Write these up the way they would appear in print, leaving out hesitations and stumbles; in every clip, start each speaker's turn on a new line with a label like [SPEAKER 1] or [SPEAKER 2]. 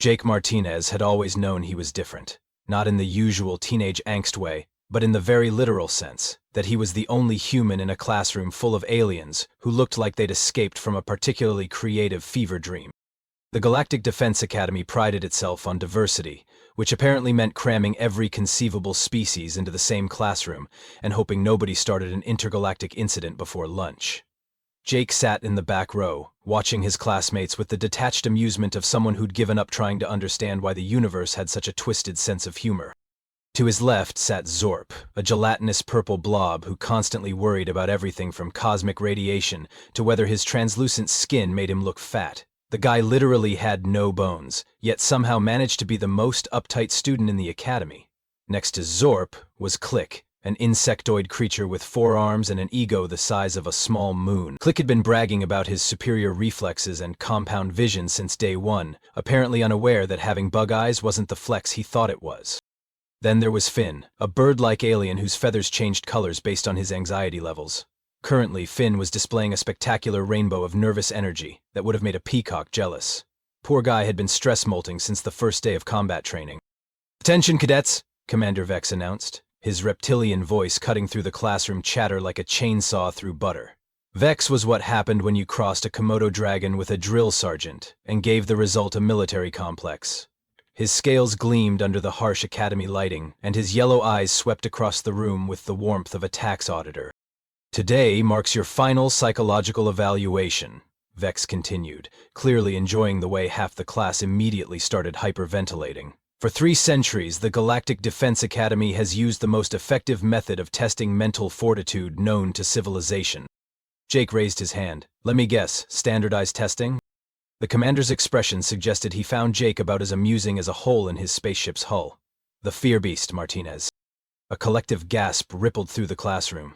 [SPEAKER 1] Jake Martinez had always known he was different, not in the usual teenage angst way, but in the very literal sense, that he was the only human in a classroom full of aliens who looked like they'd escaped from a particularly creative fever dream. The Galactic Defense Academy prided itself on diversity, which apparently meant cramming every conceivable species into the same classroom and hoping nobody started an intergalactic incident before lunch. Jake sat in the back row, watching his classmates with the detached amusement of someone who'd given up trying to understand why the universe had such a twisted sense of humor. To his left sat Zorp, a gelatinous purple blob who constantly worried about everything from cosmic radiation to whether his translucent skin made him look fat. The guy literally had no bones, yet somehow managed to be the most uptight student in the academy. Next to Zorp was Click, an insectoid creature with 4 arms and an ego the size of a small moon. Click had been bragging about his superior reflexes and compound vision since day one, apparently unaware that having bug eyes wasn't the flex he thought it was. Then there was Finn, a bird-like alien whose feathers changed colors based on his anxiety levels. Currently, Finn was displaying a spectacular rainbow of nervous energy that would have made a peacock jealous. Poor guy had been stress-molting since the first day of combat training. "Attention, cadets," Commander Vex announced, his reptilian voice cutting through the classroom chatter like a chainsaw through butter. Vex was what happened when you crossed a Komodo dragon with a drill sergeant and gave the result a military complex. His scales gleamed under the harsh academy lighting, and his yellow eyes swept across the room with the warmth of a tax auditor. "Today marks your final psychological evaluation," Vex continued, clearly enjoying the way half the class immediately started hyperventilating. "For 3 centuries, the Galactic Defense Academy has used the most effective method of testing mental fortitude known to civilization." Jake raised his hand. "Let me guess, standardized testing?" The commander's expression suggested he found Jake about as amusing as a hole in his spaceship's hull. "The fear beast, Martinez." A collective gasp rippled through the classroom.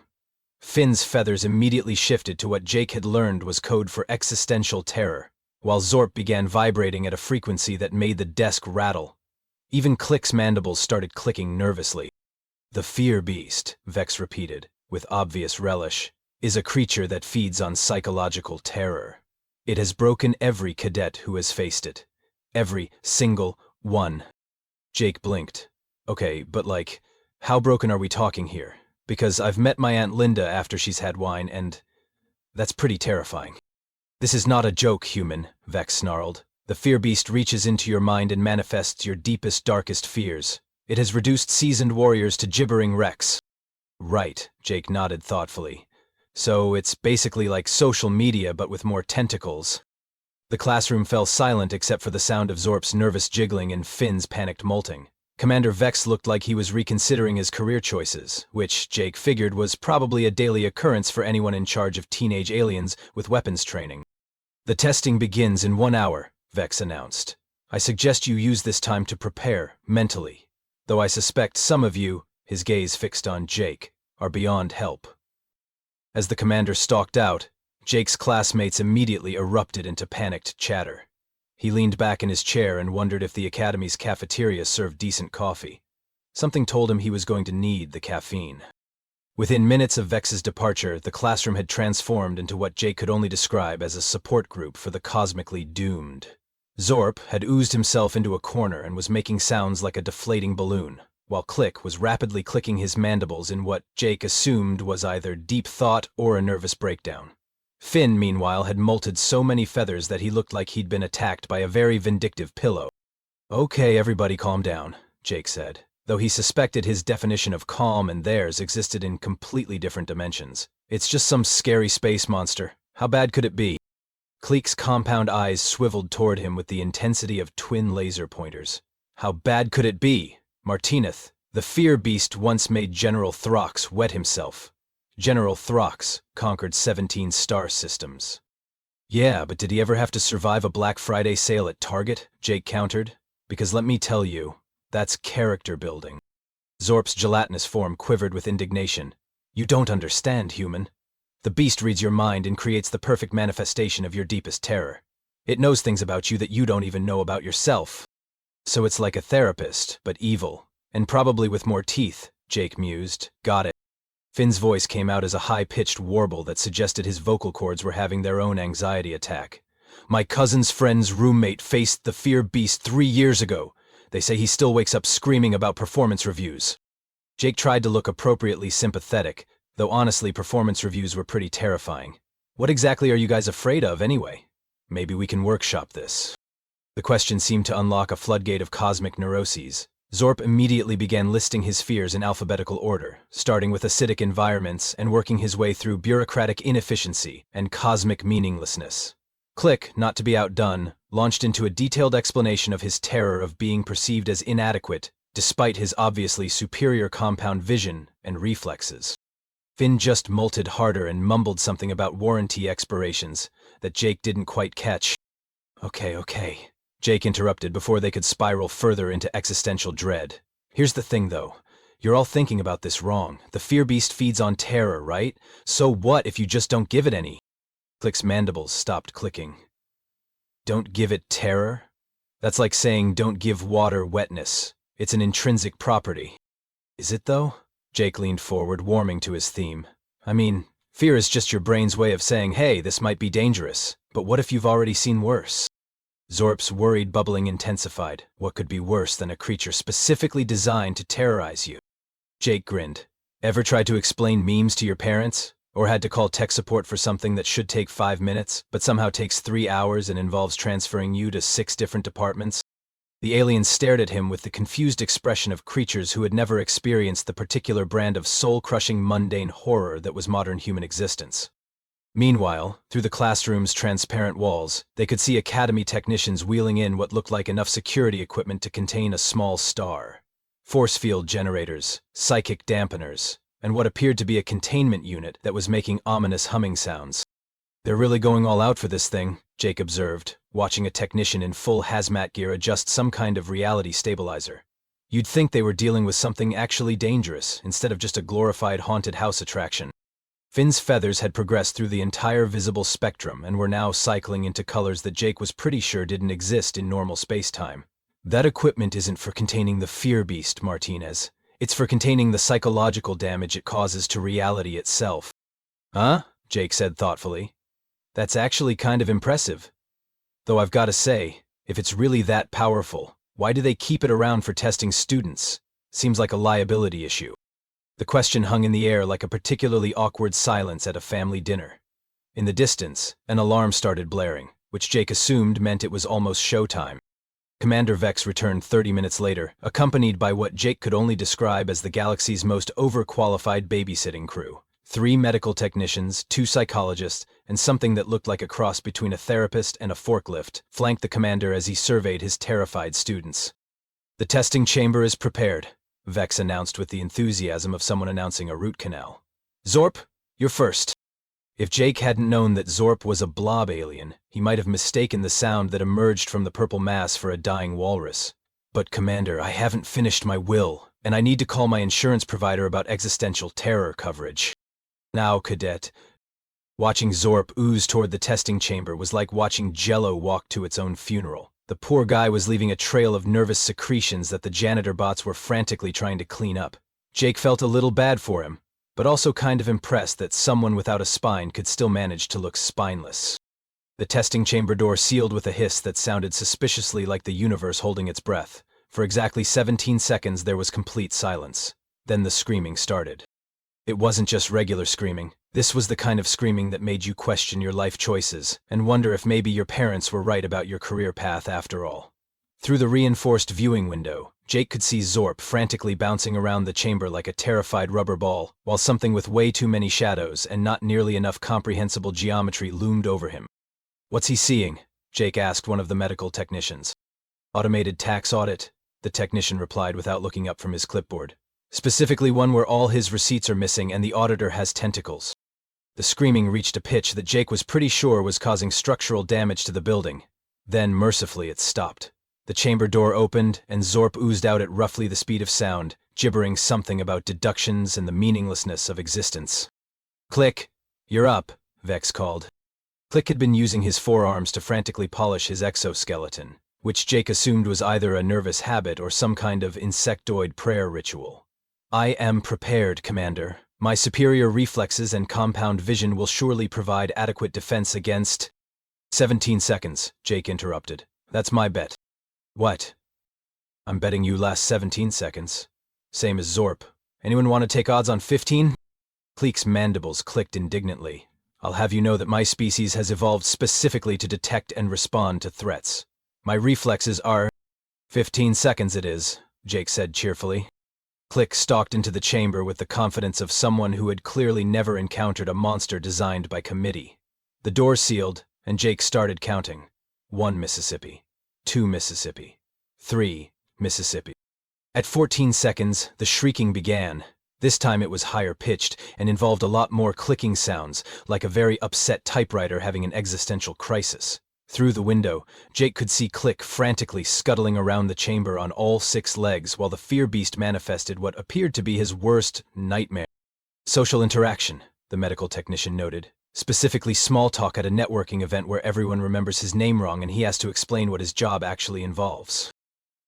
[SPEAKER 1] Finn's feathers immediately shifted to what Jake had learned was code for existential terror, while Zorp began vibrating at a frequency that made the desk rattle. Even Click's mandibles started clicking nervously. "The fear beast," Vex repeated, with obvious relish, "is a creature that feeds on psychological terror. It has broken every cadet who has faced it. Every single one." Jake blinked. "Okay, but how broken are we talking here? Because I've met my Aunt Linda after she's had wine, and that's pretty terrifying." "This is not a joke, human," Vex snarled. "The fear beast reaches into your mind and manifests your deepest, darkest fears. It has reduced seasoned warriors to gibbering wrecks." "Right," Jake nodded thoughtfully. "So it's basically like social media, but with more tentacles." The classroom fell silent except for the sound of Zorp's nervous jiggling and Finn's panicked molting. Commander Vex looked like he was reconsidering his career choices, which, Jake figured, was probably a daily occurrence for anyone in charge of teenage aliens with weapons training. "The testing begins in 1 hour, Vex announced. "I suggest you use this time to prepare, mentally. Though I suspect some of you," his gaze fixed on Jake, "are beyond help." As the commander stalked out, Jake's classmates immediately erupted into panicked chatter. He leaned back in his chair and wondered if the academy's cafeteria served decent coffee. Something told him he was going to need the caffeine. Within minutes of Vex's departure, the classroom had transformed into what Jake could only describe as a support group for the cosmically doomed. Zorp had oozed himself into a corner and was making sounds like a deflating balloon, while Click was rapidly clicking his mandibles in what Jake assumed was either deep thought or a nervous breakdown. Finn, meanwhile, had molted so many feathers that he looked like he'd been attacked by a very vindictive pillow. "Okay, everybody calm down," Jake said, though he suspected his definition of calm and theirs existed in completely different dimensions. "It's just some scary space monster. How bad could it be?" Click's compound eyes swiveled toward him with the intensity of twin laser pointers. "How bad could it be? Martinez, the fear beast once made General Throx wet himself. General Throx conquered 17 star systems." "Yeah, but did he ever have to survive a Black Friday sale at Target?" Jake countered. "Because let me tell you, that's character building." Zorp's gelatinous form quivered with indignation. "You don't understand, human. The beast reads your mind and creates the perfect manifestation of your deepest terror. It knows things about you that you don't even know about yourself. So it's like a therapist, but evil, and probably with more teeth," Jake mused. "Got it." Finn's voice came out as a high-pitched warble that suggested his vocal cords were having their own anxiety attack. My cousin's friend's roommate faced the fear beast 3 years ago. They say he still wakes up screaming about performance reviews. Jake tried to look appropriately sympathetic, though honestly performance reviews were pretty terrifying. What exactly are you guys afraid of, anyway? Maybe we can workshop this. The question seemed to unlock a floodgate of cosmic neuroses. Zorp immediately began listing his fears in alphabetical order, starting with acidic environments and working his way through bureaucratic inefficiency and cosmic meaninglessness. Click, not to be outdone, launched into a detailed explanation of his terror of being perceived as inadequate, despite his obviously superior compound vision and reflexes. Finn just molted harder and mumbled something about warranty expirations that Jake didn't quite catch. Okay, Jake interrupted before they could spiral further into existential dread. Here's the thing, though. You're all thinking about this wrong. The fear beast feeds on terror, right? So what if you just don't give it any? Click's mandibles stopped clicking. Don't give it terror? That's like saying don't give water wetness. It's an intrinsic property. Is it, though? Jake leaned forward, warming to his theme. I mean, fear is just your brain's way of saying, hey, this might be dangerous, but what if you've already seen worse? Zorp's worried bubbling intensified. What could be worse than a creature specifically designed to terrorize you? Jake grinned. Ever tried to explain memes to your parents? Or had to call tech support for something that should take 5 minutes, but somehow takes 3 hours and involves transferring you to 6 different departments? The alien stared at him with the confused expression of creatures who had never experienced the particular brand of soul-crushing mundane horror that was modern human existence. Meanwhile, through the classroom's transparent walls, they could see academy technicians wheeling in what looked like enough security equipment to contain a small star. Force field generators, psychic dampeners, and what appeared to be a containment unit that was making ominous humming sounds. They're really going all out for this thing, Jake observed, watching a technician in full hazmat gear adjust some kind of reality stabilizer. You'd think they were dealing with something actually dangerous, instead of just a glorified haunted house attraction. Finn's feathers had progressed through the entire visible spectrum and were now cycling into colors that Jake was pretty sure didn't exist in normal space-time. That equipment isn't for containing the fear beast, Martinez. It's for containing the psychological damage it causes to reality itself. Huh? Jake said thoughtfully. That's actually kind of impressive. Though I've got to say, if it's really that powerful, why do they keep it around for testing students? Seems like a liability issue. The question hung in the air like a particularly awkward silence at a family dinner. In the distance, an alarm started blaring, which Jake assumed meant it was almost showtime. Commander Vex returned 30 minutes later, accompanied by what Jake could only describe as the galaxy's most overqualified babysitting crew. 3 medical technicians, 2 psychologists, and something that looked like a cross between a therapist and a forklift flanked the commander as he surveyed his terrified students. The testing chamber is prepared, Vex announced with the enthusiasm of someone announcing a root canal. Zorp, you're first. If Jake hadn't known that Zorp was a blob alien, he might have mistaken the sound that emerged from the purple mass for a dying walrus. But Commander, I haven't finished my will, and I need to call my insurance provider about existential terror coverage. Now, Cadet. Watching Zorp ooze toward the testing chamber was like watching Jell-O walk to its own funeral. The poor guy was leaving a trail of nervous secretions that the janitor bots were frantically trying to clean up. Jake felt a little bad for him, but also kind of impressed that someone without a spine could still manage to look spineless. The testing chamber door sealed with a hiss that sounded suspiciously like the universe holding its breath. For exactly 17 seconds there was complete silence. Then the screaming started. It wasn't just regular screaming. This was the kind of screaming that made you question your life choices and wonder if maybe your parents were right about your career path after all. Through the reinforced viewing window, Jake could see Zorp frantically bouncing around the chamber like a terrified rubber ball, while something with way too many shadows and not nearly enough comprehensible geometry loomed over him. What's he seeing? Jake asked one of the medical technicians. Automated tax audit, the technician replied without looking up from his clipboard. Specifically one where all his receipts are missing and the auditor has tentacles. The screaming reached a pitch that Jake was pretty sure was causing structural damage to the building. Then, mercifully, it stopped. The chamber door opened, and Zorp oozed out at roughly the speed of sound, gibbering something about deductions and the meaninglessness of existence. Click! You're up, Vex called. Click had been using his forearms to frantically polish his exoskeleton, which Jake assumed was either a nervous habit or some kind of insectoid prayer ritual. I am prepared, Commander. My superior reflexes and compound vision will surely provide adequate defense against... 17 seconds, Jake interrupted. That's my bet. What? I'm betting you last 17 seconds. Same as Zorp. Anyone want to take odds on 15? Cleek's mandibles clicked indignantly. I'll have you know that my species has evolved specifically to detect and respond to threats. My reflexes are… 15 seconds it is, Jake said cheerfully. Click stalked into the chamber with the confidence of someone who had clearly never encountered a monster designed by committee. The door sealed, and Jake started counting. 1 Mississippi. 2 Mississippi. 3 Mississippi. At 14 seconds, the shrieking began. This time it was higher-pitched and involved a lot more clicking sounds, like a very upset typewriter having an existential crisis. Through the window, Jake could see Click frantically scuttling around the chamber on all 6 legs while the fear beast manifested what appeared to be his worst nightmare. Social interaction, the medical technician noted. Specifically small talk at a networking event where everyone remembers his name wrong and he has to explain what his job actually involves.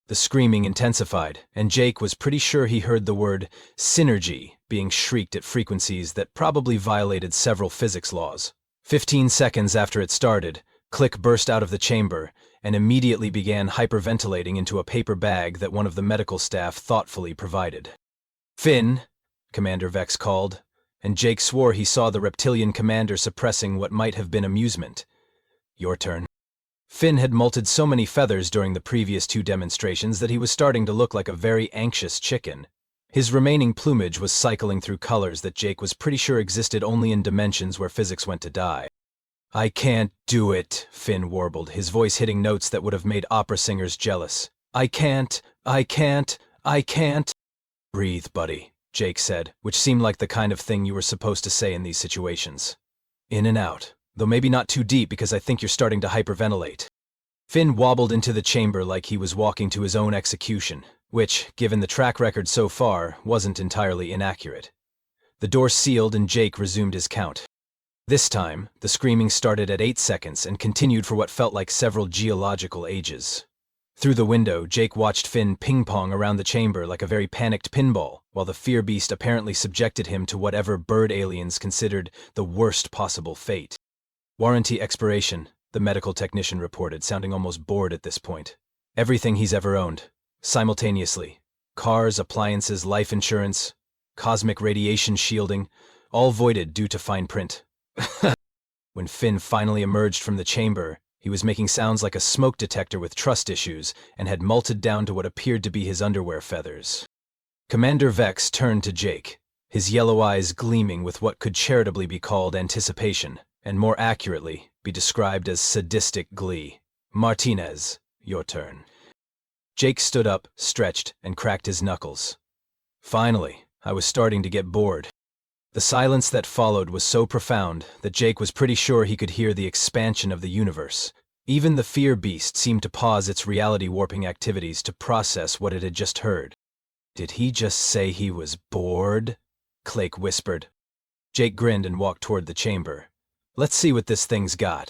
[SPEAKER 1] The screaming intensified, and Jake was pretty sure he heard the word synergy being shrieked at frequencies that probably violated several physics laws. 15 seconds after it started, Click burst out of the chamber and immediately began hyperventilating into a paper bag that one of the medical staff thoughtfully provided. Finn, Commander Vex called, and Jake swore he saw the reptilian commander suppressing what might have been amusement. Your turn. Finn had molted so many feathers during the previous 2 demonstrations that he was starting to look like a very anxious chicken. His remaining plumage was cycling through colors that Jake was pretty sure existed only in dimensions where physics went to die. I can't do it, Finn warbled, his voice hitting notes that would have made opera singers jealous. I can't. Breathe, buddy, Jake said, which seemed like the kind of thing you were supposed to say in these situations. In and out, though maybe not too deep because I think you're starting to hyperventilate. Finn wobbled into the chamber like he was walking to his own execution, which, given the track record so far, wasn't entirely inaccurate. The door sealed and Jake resumed his count. This time, the screaming started at 8 seconds and continued for what felt like several geological ages. Through the window, Jake watched Finn ping-pong around the chamber like a very panicked pinball, while the fear beast apparently subjected him to whatever bird aliens considered the worst possible fate. Warranty expiration, the medical technician reported, sounding almost bored at this point. Everything he's ever owned. Simultaneously. Cars, appliances, life insurance, cosmic radiation shielding, all voided due to fine print. When Finn finally emerged from the chamber, he was making sounds like a smoke detector with trust issues and had molted down to what appeared to be his underwear feathers. Commander Vex turned to Jake, his yellow eyes gleaming with what could charitably be called anticipation, and more accurately, be described as sadistic glee. Martinez, your turn. Jake stood up, stretched, and cracked his knuckles. Finally, I was starting to get bored. The silence that followed was so profound that Jake was pretty sure he could hear the expansion of the universe. Even the fear beast seemed to pause its reality-warping activities to process what it had just heard. Did he just say he was bored? Clake whispered. Jake grinned and walked toward the chamber. Let's see what this thing's got.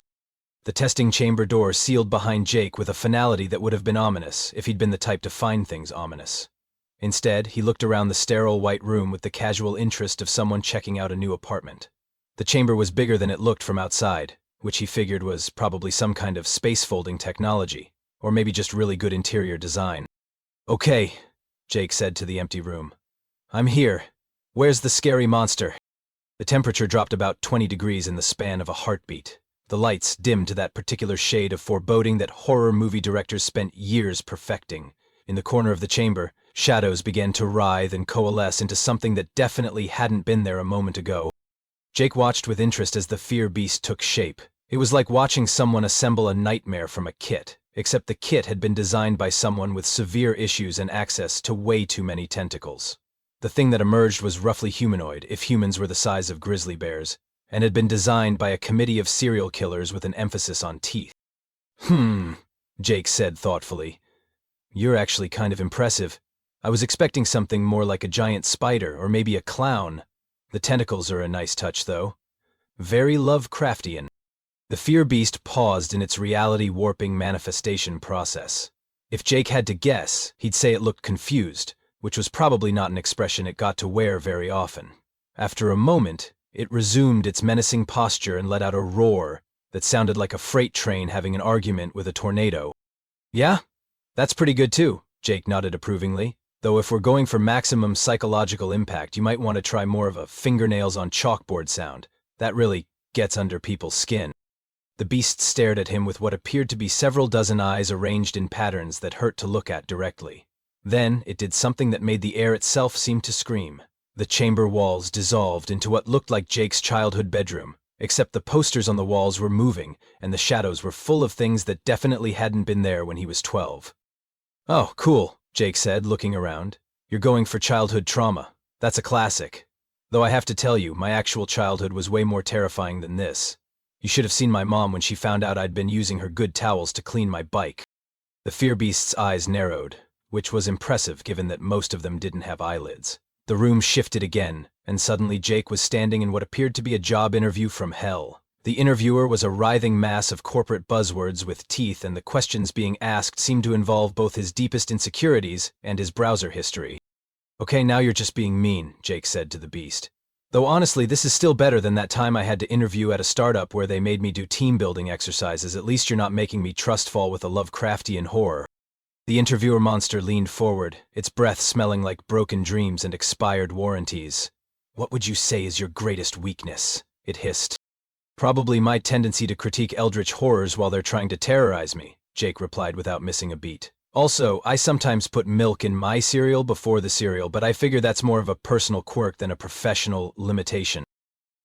[SPEAKER 1] The testing chamber door sealed behind Jake with a finality that would have been ominous if he'd been the type to find things ominous. Instead, he looked around the sterile white room with the casual interest of someone checking out a new apartment. The chamber was bigger than it looked from outside, which he figured was probably some kind of space-folding technology, or maybe just really good interior design. Okay, Jake said to the empty room. I'm here. Where's the scary monster? The temperature dropped about 20 degrees in the span of a heartbeat. The lights dimmed to that particular shade of foreboding that horror movie directors spent years perfecting. In the corner of the chamber, shadows began to writhe and coalesce into something that definitely hadn't been there a moment ago. Jake watched with interest as the fear beast took shape. It was like watching someone assemble a nightmare from a kit, except the kit had been designed by someone with severe issues and access to way too many tentacles. The thing that emerged was roughly humanoid, if humans were the size of grizzly bears, and had been designed by a committee of serial killers with an emphasis on teeth. Jake said thoughtfully. You're actually kind of impressive. I was expecting something more like a giant spider or maybe a clown. The tentacles are a nice touch, though. Very Lovecraftian. The fear beast paused in its reality-warping manifestation process. If Jake had to guess, he'd say it looked confused, which was probably not an expression it got to wear very often. After a moment, it resumed its menacing posture and let out a roar that sounded like a freight train having an argument with a tornado. Yeah? That's pretty good too, Jake nodded approvingly. Though if we're going for maximum psychological impact, you might want to try more of a fingernails on chalkboard sound. That really gets under people's skin. The beast stared at him with what appeared to be several dozen eyes arranged in patterns that hurt to look at directly. Then it did something that made the air itself seem to scream. The chamber walls dissolved into what looked like Jake's childhood bedroom, except the posters on the walls were moving, and the shadows were full of things that definitely hadn't been there when he was 12. Oh, cool, Jake said, looking around. You're going for childhood trauma. That's a classic. Though I have to tell you, my actual childhood was way more terrifying than this. You should have seen my mom when she found out I'd been using her good towels to clean my bike. The fear beast's eyes narrowed, which was impressive given that most of them didn't have eyelids. The room shifted again, and suddenly Jake was standing in what appeared to be a job interview from hell. The interviewer was a writhing mass of corporate buzzwords with teeth, and the questions being asked seemed to involve both his deepest insecurities and his browser history. Okay, now you're just being mean, Jake said to the beast. Though honestly, this is still better than that time I had to interview at a startup where they made me do team-building exercises. At least you're not making me trustfall with a Lovecraftian horror. The interviewer monster leaned forward, its breath smelling like broken dreams and expired warranties. What would you say is your greatest weakness? It hissed. Probably my tendency to critique eldritch horrors while they're trying to terrorize me, Jake replied without missing a beat. Also, I sometimes put milk in my cereal before the cereal, but I figure that's more of a personal quirk than a professional limitation.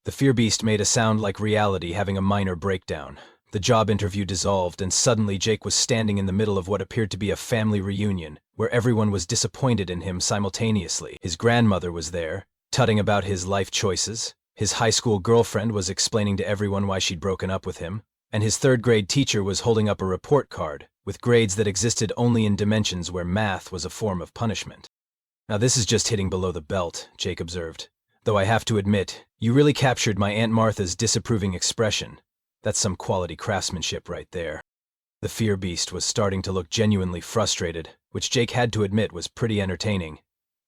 [SPEAKER 1] The fear beast made a sound like reality having a minor breakdown. The job interview dissolved, and suddenly Jake was standing in the middle of what appeared to be a family reunion, where everyone was disappointed in him simultaneously. His grandmother was there, tutting about his life choices. His high school girlfriend was explaining to everyone why she'd broken up with him, and his third-grade teacher was holding up a report card with grades that existed only in dimensions where math was a form of punishment. Now this is just hitting below the belt, Jake observed. Though I have to admit, you really captured my Aunt Martha's disapproving expression. That's some quality craftsmanship right there. The fear beast was starting to look genuinely frustrated, which Jake had to admit was pretty entertaining.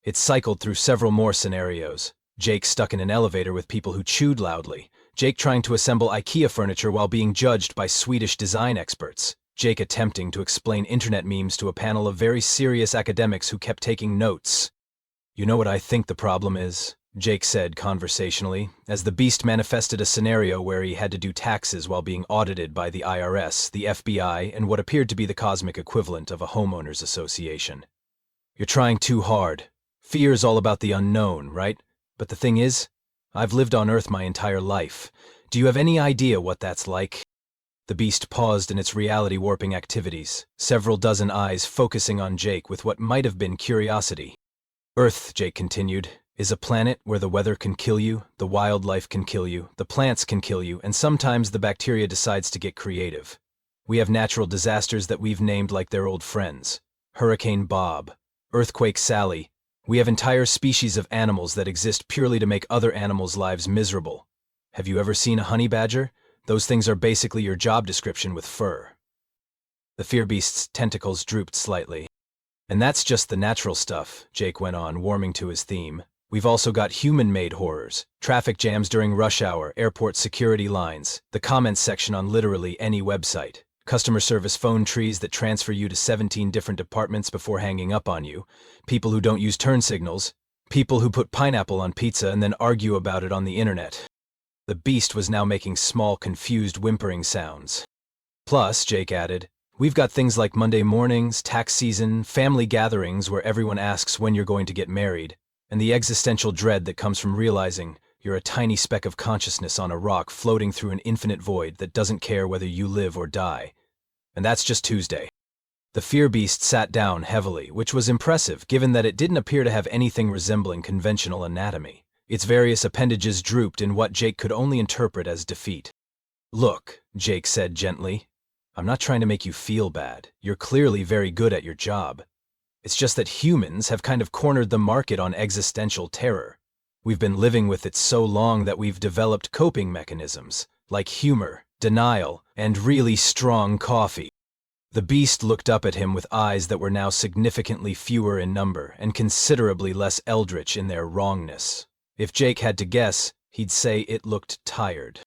[SPEAKER 1] It cycled through several more scenarios. Jake stuck in an elevator with people who chewed loudly. Jake trying to assemble IKEA furniture while being judged by Swedish design experts. Jake attempting to explain internet memes to a panel of very serious academics who kept taking notes. You know what I think the problem is? Jake said conversationally, as the beast manifested a scenario where he had to do taxes while being audited by the IRS, the FBI, and what appeared to be the cosmic equivalent of a homeowners association. You're trying too hard. Fear is all about the unknown, right? But the thing is, I've lived on Earth my entire life. Do you have any idea what that's like? The beast paused in its reality-warping activities, several dozen eyes focusing on Jake with what might have been curiosity. Earth, Jake continued, is a planet where the weather can kill you, the wildlife can kill you, the plants can kill you, and sometimes the bacteria decides to get creative. We have natural disasters that we've named like they're old friends. Hurricane Bob, Earthquake Sally. We have entire species of animals that exist purely to make other animals' lives miserable. Have you ever seen a honey badger? Those things are basically your job description with fur. The fear beast's tentacles drooped slightly. And that's just the natural stuff, Jake went on, warming to his theme. We've also got human-made horrors, traffic jams during rush hour, airport security lines, the comments section on literally any website, customer service phone trees that transfer you to 17 different departments before hanging up on you, people who don't use turn signals, people who put pineapple on pizza and then argue about it on the internet. The beast was now making small, confused whimpering sounds. Plus, Jake added, we've got things like Monday mornings, tax season, family gatherings where everyone asks when you're going to get married, and the existential dread that comes from realizing you're a tiny speck of consciousness on a rock floating through an infinite void that doesn't care whether you live or die. And that's just Tuesday. The fear beast sat down heavily, which was impressive given that it didn't appear to have anything resembling conventional anatomy. Its various appendages drooped in what Jake could only interpret as defeat. Look, Jake said gently, I'm not trying to make you feel bad. You're clearly very good at your job. It's just that humans have kind of cornered the market on existential terror. We've been living with it so long that we've developed coping mechanisms, like humor, denial, and really strong coffee. The beast looked up at him with eyes that were now significantly fewer in number and considerably less eldritch in their wrongness. If Jake had to guess, he'd say it looked tired.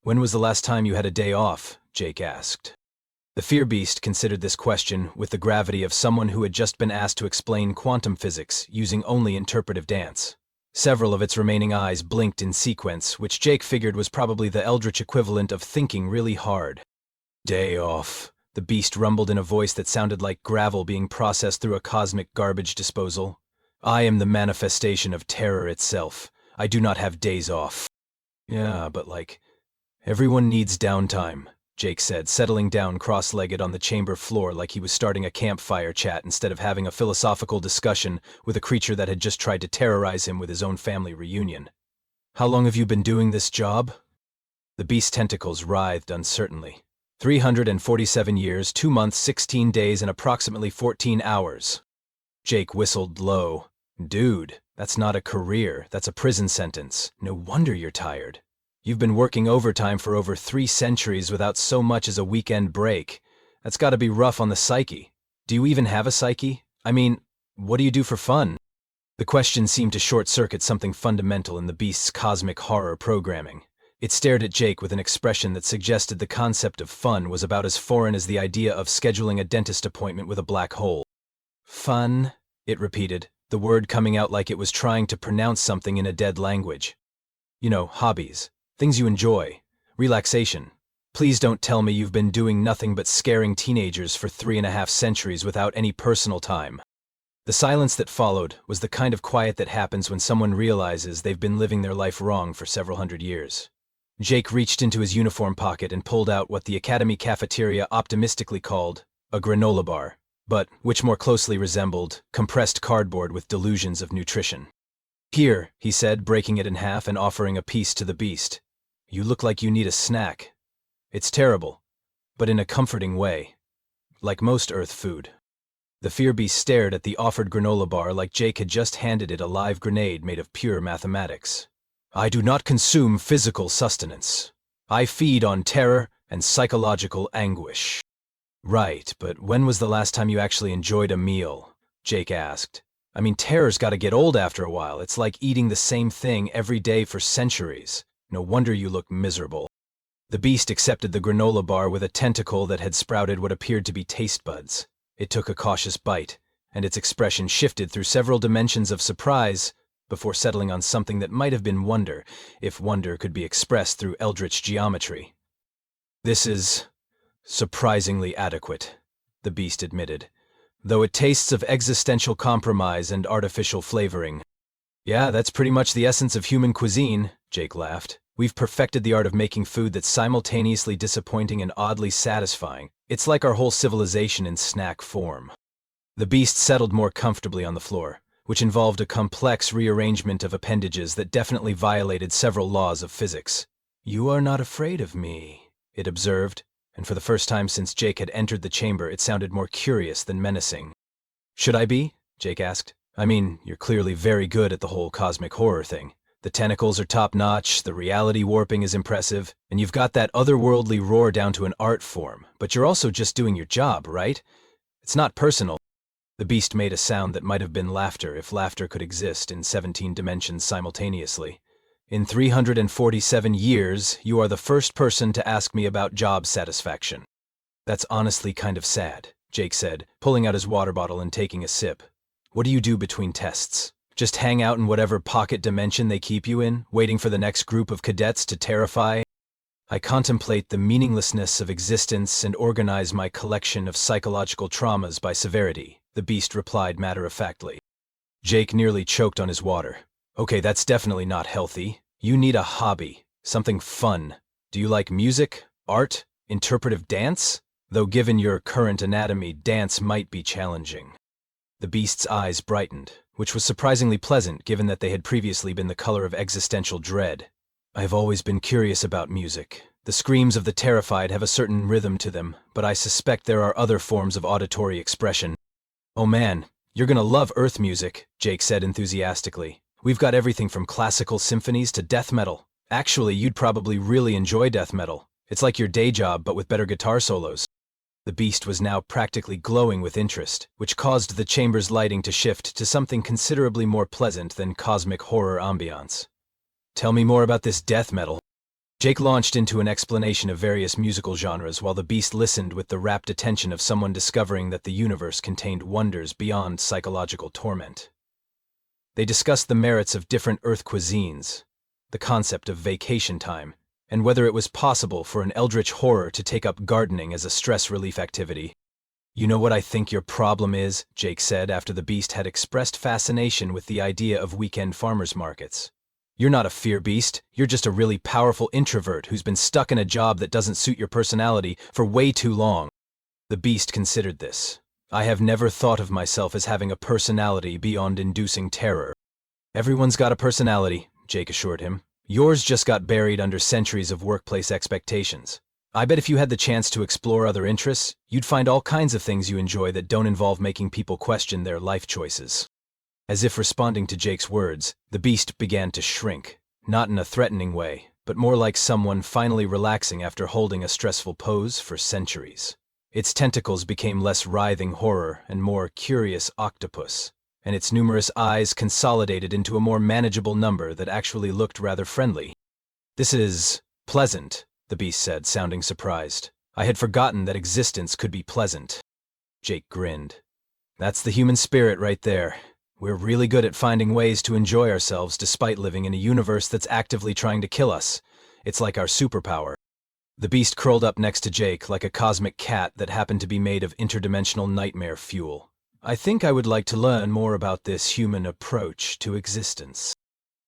[SPEAKER 1] When was the last time you had a day off? Jake asked. The fear beast considered this question with the gravity of someone who had just been asked to explain quantum physics using only interpretive dance. Several of its remaining eyes blinked in sequence, which Jake figured was probably the eldritch equivalent of thinking really hard. Day off, the beast rumbled in a voice that sounded like gravel being processed through a cosmic garbage disposal. I am the manifestation of terror itself. I do not have days off. Yeah, but everyone needs downtime, Jake said, settling down cross-legged on the chamber floor like he was starting a campfire chat instead of having a philosophical discussion with a creature that had just tried to terrorize him with his own family reunion. How long have you been doing this job? The beast's tentacles writhed uncertainly. 347 years, 2 months, 16 days, and approximately 14 hours. Jake whistled low. Dude, that's not a career, that's a prison sentence. No wonder you're tired. You've been working overtime for over 3 centuries without so much as a weekend break. That's gotta be rough on the psyche. Do you even have a psyche? I mean, what do you do for fun? The question seemed to short-circuit something fundamental in the beast's cosmic horror programming. It stared at Jake with an expression that suggested the concept of fun was about as foreign as the idea of scheduling a dentist appointment with a black hole. Fun, it repeated, the word coming out like it was trying to pronounce something in a dead language. You know, hobbies. Things you enjoy. Relaxation. Please don't tell me you've been doing nothing but scaring teenagers for 3.5 centuries without any personal time. The silence that followed was the kind of quiet that happens when someone realizes they've been living their life wrong for several hundred years. Jake reached into his uniform pocket and pulled out what the Academy cafeteria optimistically called a granola bar, but which more closely resembled compressed cardboard with delusions of nutrition. Here, he said, breaking it in half and offering a piece to the beast. You look like you need a snack. It's terrible, but in a comforting way. Like most Earth food. The fear beast stared at the offered granola bar like Jake had just handed it a live grenade made of pure mathematics. I do not consume physical sustenance. I feed on terror and psychological anguish. Right, but when was the last time you actually enjoyed a meal? Jake asked. I mean, terror's gotta get old after a while. It's like eating the same thing every day for centuries. No wonder you look miserable. The beast accepted the granola bar with a tentacle that had sprouted what appeared to be taste buds. It took a cautious bite, and its expression shifted through several dimensions of surprise before settling on something that might have been wonder, if wonder could be expressed through eldritch geometry. This is surprisingly adequate, the beast admitted, though it tastes of existential compromise and artificial flavoring. Yeah, that's pretty much the essence of human cuisine, Jake laughed. We've perfected the art of making food that's simultaneously disappointing and oddly satisfying. It's like our whole civilization in snack form. The beast settled more comfortably on the floor, which involved a complex rearrangement of appendages that definitely violated several laws of physics. You are not afraid of me, it observed, and for the first time since Jake had entered the chamber, it sounded more curious than menacing. Should I be? Jake asked. I mean, you're clearly very good at the whole cosmic horror thing. The tentacles are top-notch, the reality warping is impressive, and you've got that otherworldly roar down to an art form, but you're also just doing your job, right? It's not personal. The beast made a sound that might have been laughter if laughter could exist in 17 dimensions simultaneously. In 347 years, you are the first person to ask me about job satisfaction. That's honestly kind of sad, Jake said, pulling out his water bottle and taking a sip. What do you do between tests? Just hang out in whatever pocket dimension they keep you in, waiting for the next group of cadets to terrify? I contemplate the meaninglessness of existence and organize my collection of psychological traumas by severity, the beast replied matter-of-factly. Jake nearly choked on his water. Okay, that's definitely not healthy. You need a hobby, something fun. Do you like music, art, interpretive dance? Though given your current anatomy, dance might be challenging. The beast's eyes brightened, which was surprisingly pleasant given that they had previously been the color of existential dread. I've always been curious about music. The screams of the terrified have a certain rhythm to them, but I suspect there are other forms of auditory expression. Oh man, you're gonna love Earth music, Jake said enthusiastically. We've got everything from classical symphonies to death metal. Actually, you'd probably really enjoy death metal. It's like your day job, but with better guitar solos. The beast was now practically glowing with interest, which caused the chamber's lighting to shift to something considerably more pleasant than cosmic horror ambiance. Tell me more about this death metal. Jake launched into an explanation of various musical genres while the beast listened with the rapt attention of someone discovering that the universe contained wonders beyond psychological torment. They discussed the merits of different Earth cuisines, the concept of vacation time, and whether it was possible for an eldritch horror to take up gardening as a stress relief activity. "You know what I think your problem is?" Jake said after the beast had expressed fascination with the idea of weekend farmers markets. "You're not a fear beast, you're just a really powerful introvert who's been stuck in a job that doesn't suit your personality for way too long." The beast considered this. "I have never thought of myself as having a personality beyond inducing terror." "Everyone's got a personality," Jake assured him. "Yours just got buried under centuries of workplace expectations. I bet if you had the chance to explore other interests, you'd find all kinds of things you enjoy that don't involve making people question their life choices." As if responding to Jake's words, the beast began to shrink, not in a threatening way, but more like someone finally relaxing after holding a stressful pose for centuries. Its tentacles became less writhing horror and more curious octopus, and its numerous eyes consolidated into a more manageable number that actually looked rather friendly. "This is pleasant," the beast said, sounding surprised. "I had forgotten that existence could be pleasant." Jake grinned. "That's the human spirit right there. We're really good at finding ways to enjoy ourselves despite living in a universe that's actively trying to kill us. It's like our superpower." The beast curled up next to Jake like a cosmic cat that happened to be made of interdimensional nightmare fuel. "I think I would like to learn more about this human approach to existence."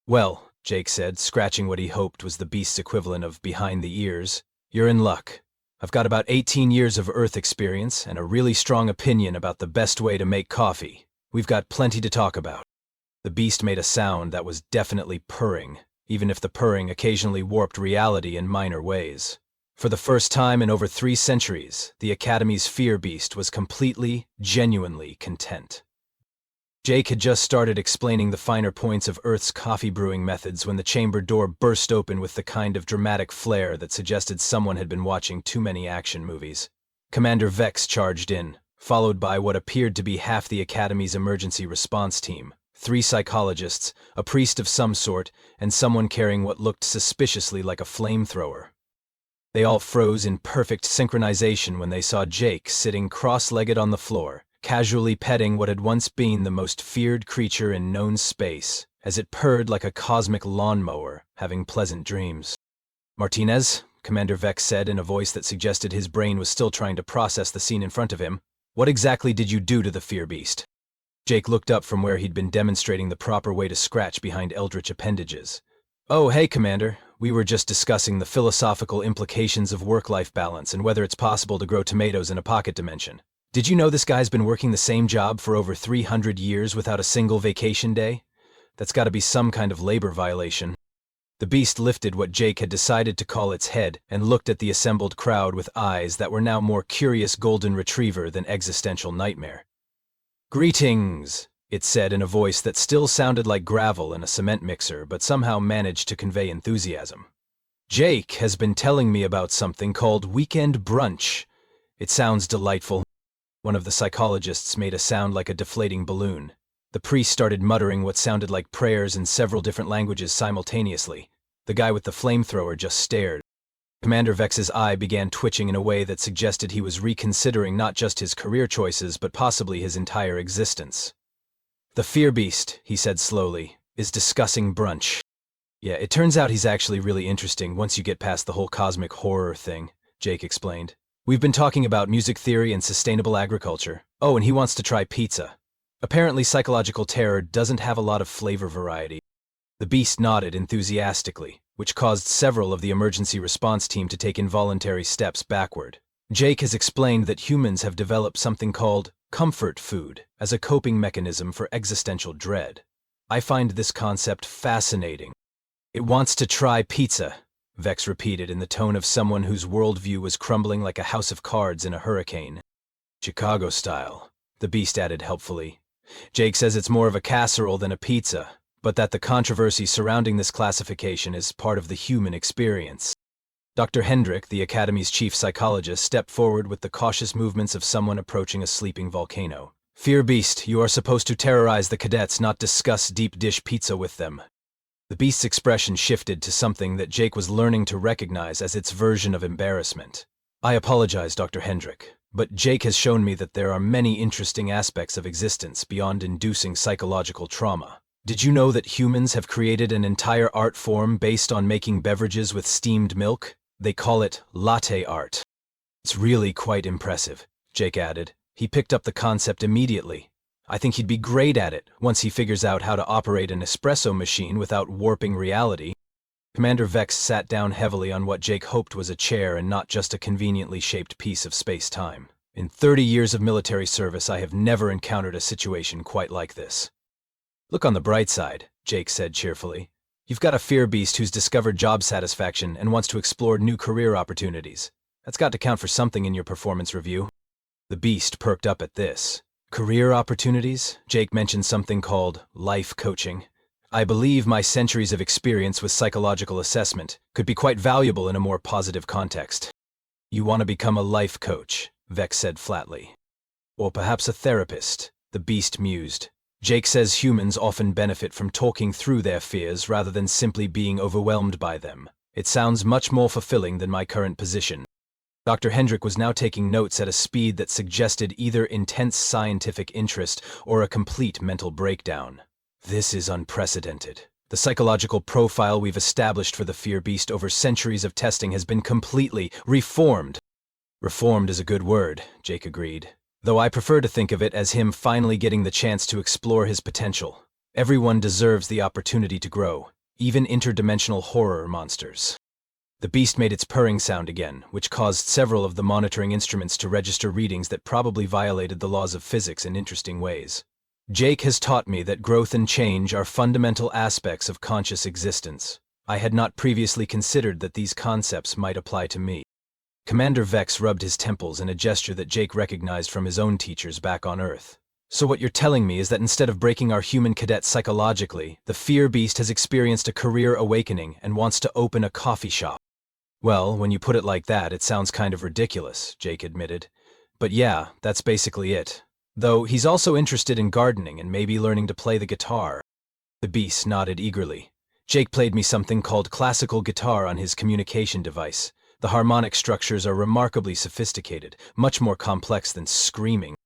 [SPEAKER 1] "Well," Jake said, scratching what he hoped was the beast's equivalent of behind the ears, "you're in luck. I've got about 18 years of Earth experience and a really strong opinion about the best way to make coffee. We've got plenty to talk about." The beast made a sound that was definitely purring, even if the purring occasionally warped reality in minor ways. For the first time in over 3 centuries, the Academy's fear beast was completely, genuinely content. Jake had just started explaining the finer points of Earth's coffee brewing methods when the chamber door burst open with the kind of dramatic flair that suggested someone had been watching too many action movies. Commander Vex charged in, followed by what appeared to be half the Academy's emergency response team, 3 psychologists, a priest of some sort, and someone carrying what looked suspiciously like a flamethrower. They all froze in perfect synchronization when they saw Jake sitting cross-legged on the floor, casually petting what had once been the most feared creature in known space, as it purred like a cosmic lawnmower, having pleasant dreams. "Martinez," Commander Vex said in a voice that suggested his brain was still trying to process the scene in front of him, "what exactly did you do to the fear beast?" Jake looked up from where he'd been demonstrating the proper way to scratch behind eldritch appendages. "Oh, hey, Commander. We were just discussing the philosophical implications of work-life balance and whether it's possible to grow tomatoes in a pocket dimension. Did you know this guy's been working the same job for over 300 years without a single vacation day? That's got to be some kind of labor violation." The beast lifted what Jake had decided to call its head and looked at the assembled crowd with eyes that were now more curious golden retriever than existential nightmare. "Greetings," it said in a voice that still sounded like gravel in a cement mixer but somehow managed to convey enthusiasm. "Jake has been telling me about something called weekend brunch. It sounds delightful." One of the psychologists made a sound like a deflating balloon. The priest started muttering what sounded like prayers in several different languages simultaneously. The guy with the flamethrower just stared. Commander Vex's eye began twitching in a way that suggested he was reconsidering not just his career choices but possibly his entire existence. "The fear beast," he said slowly, "is discussing brunch." "Yeah, it turns out he's actually really interesting once you get past the whole cosmic horror thing," Jake explained. "We've been talking about music theory and sustainable agriculture. Oh, and he wants to try pizza. Apparently psychological terror doesn't have a lot of flavor variety." The beast nodded enthusiastically, which caused several of the emergency response team to take involuntary steps backward. Jake has explained that humans have developed something called comfort food as a coping mechanism for existential dread. I find this concept fascinating. "It wants to try pizza," Vex repeated in the tone of someone whose worldview was crumbling like a house of cards in a hurricane. "Chicago style," the beast added helpfully. "Jake says it's more of a casserole than a pizza, but that the controversy surrounding this classification is part of the human experience." Dr. Hendrick, the Academy's chief psychologist, stepped forward with the cautious movements of someone approaching a sleeping volcano. "Fear beast, you are supposed to terrorize the cadets, not discuss deep dish pizza with them." The beast's expression shifted to something that Jake was learning to recognize as its version of embarrassment. I apologize, Dr. Hendrick, but Jake has shown me that there are many interesting aspects of existence beyond inducing psychological trauma. Did you know that humans have created an entire art form based on making beverages with steamed milk? They call it latte art. It's really quite impressive, Jake added. He picked up the concept immediately. I think he'd be great at it once he figures out how to operate an espresso machine without warping reality. Commander Vex sat down heavily on what Jake hoped was a chair and not just a conveniently shaped piece of space-time. In 30 years of military service, I have never encountered a situation quite like this. Look on the bright side, Jake said cheerfully. You've got a fear beast who's discovered job satisfaction and wants to explore new career opportunities. That's got to count for something in your performance review. The beast perked up at this. Career opportunities? Jake mentioned something called life coaching. I believe my centuries of experience with psychological assessment could be quite valuable in a more positive context. You want to become a life coach, Vex said flatly. Or perhaps a therapist, the beast mused. Jake says humans often benefit from talking through their fears rather than simply being overwhelmed by them. It sounds much more fulfilling than my current position. Dr. Hendrick was now taking notes at a speed that suggested either intense scientific interest or a complete mental breakdown. This is unprecedented. The psychological profile we've established for the fear beast over centuries of testing has been completely reformed. Reformed is a good word, Jake agreed, though I prefer to think of it as him finally getting the chance to explore his potential. Everyone deserves the opportunity to grow, even interdimensional horror monsters. The beast made its purring sound again, which caused several of the monitoring instruments to register readings that probably violated the laws of physics in interesting ways. Jake has taught me that growth and change are fundamental aspects of conscious existence. I had not previously considered that these concepts might apply to me. Commander Vex rubbed his temples in a gesture that Jake recognized from his own teachers back on Earth. So what you're telling me is that instead of breaking our human cadet psychologically, the fear beast has experienced a career awakening and wants to open a coffee shop. Well, when you put it like that, it sounds kind of ridiculous, Jake admitted. But yeah, that's basically it. Though he's also interested in gardening and maybe learning to play the guitar. The beast nodded eagerly. Jake played me something called classical guitar on his communication device. The harmonic structures are remarkably sophisticated, much more complex than screaming.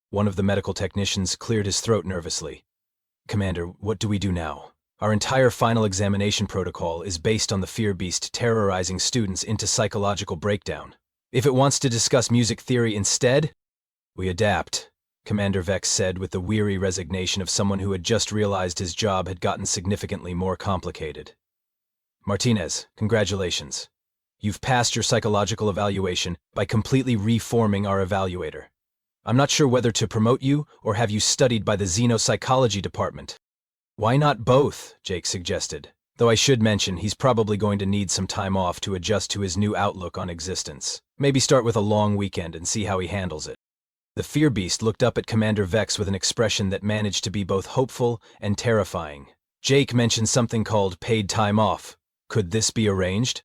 [SPEAKER 1] One of the medical technicians cleared his throat nervously. Commander, what do we do now? Our entire final examination protocol is based on the fear beast terrorizing students into psychological breakdown. If it wants to discuss music theory instead, we adapt, Commander Vex said with the weary resignation of someone who had just realized his job had gotten significantly more complicated. Martinez, congratulations. You've passed your psychological evaluation by completely reforming our evaluator. I'm not sure whether to promote you or have you studied by the xenopsychology department. Why not both? Jake suggested, though I should mention he's probably going to need some time off to adjust to his new outlook on existence. Maybe start with a long weekend and see how he handles it. The fear beast looked up at Commander Vex with an expression that managed to be both hopeful and terrifying. Jake mentioned something called paid time off. Could this be arranged?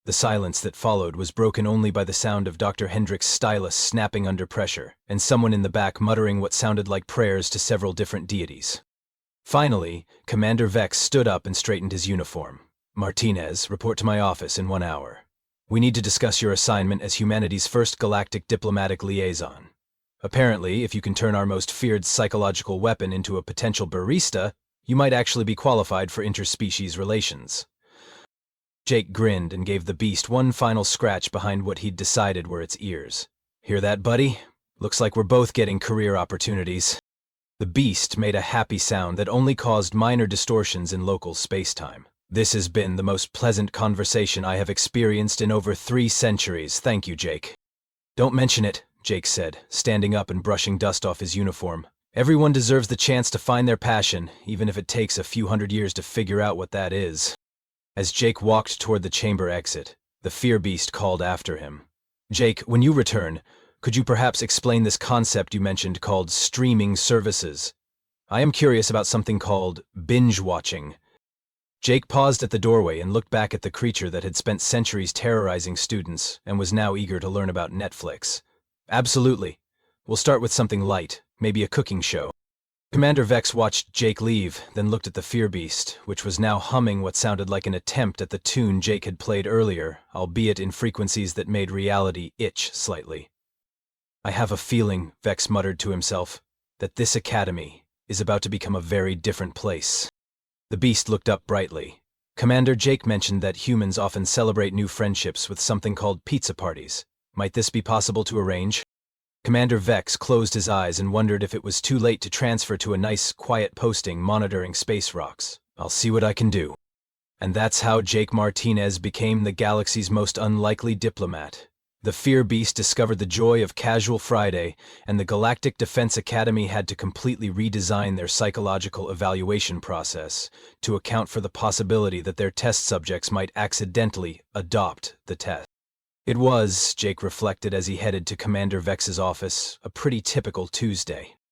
[SPEAKER 1] The silence that followed was broken only by the sound of Dr. Hendrick's stylus snapping under pressure, and someone in the back muttering what sounded like prayers to several different deities. Finally, Commander Vex stood up and straightened his uniform. Martinez, report to my office in 1 hour. We need to discuss your assignment as humanity's first galactic diplomatic liaison. Apparently, if you can turn our most feared psychological weapon into a potential barista, you might actually be qualified for interspecies relations. Jake grinned and gave the beast one final scratch behind what he'd decided were its ears. Hear that, buddy? Looks like we're both getting career opportunities. The beast made a happy sound that only caused minor distortions in local space-time. This has been the most pleasant conversation I have experienced in over 3 centuries. Thank you, Jake. Don't mention it, Jake said, standing up and brushing dust off his uniform. Everyone deserves the chance to find their passion, even if it takes a few hundred years to figure out what that is. As Jake walked toward the chamber exit, the fear beast called after him. Jake, when you return, could you perhaps explain this concept you mentioned called streaming services? I am curious about something called binge-watching. Jake paused at the doorway and looked back at the creature that had spent centuries terrorizing students and was now eager to learn about Netflix. Absolutely. We'll start with something light, maybe a cooking show. Commander Vex watched Jake leave, then looked at the fear beast, which was now humming what sounded like an attempt at the tune Jake had played earlier, albeit in frequencies that made reality itch slightly. I have a feeling, Vex muttered to himself, that this academy is about to become a very different place. The beast looked up brightly. Commander Jake mentioned that humans often celebrate new friendships with something called pizza parties. Might this be possible to arrange? Commander Vex closed his eyes and wondered if it was too late to transfer to a nice, quiet posting monitoring space rocks. I'll see what I can do. And that's how Jake Martinez became the galaxy's most unlikely diplomat. The Fear Beast discovered the joy of Casual Friday, and the Galactic Defense Academy had to completely redesign their psychological evaluation process to account for the possibility that their test subjects might accidentally adopt the test. It was, Jake reflected as he headed to Commander Vex's office, a pretty typical Tuesday.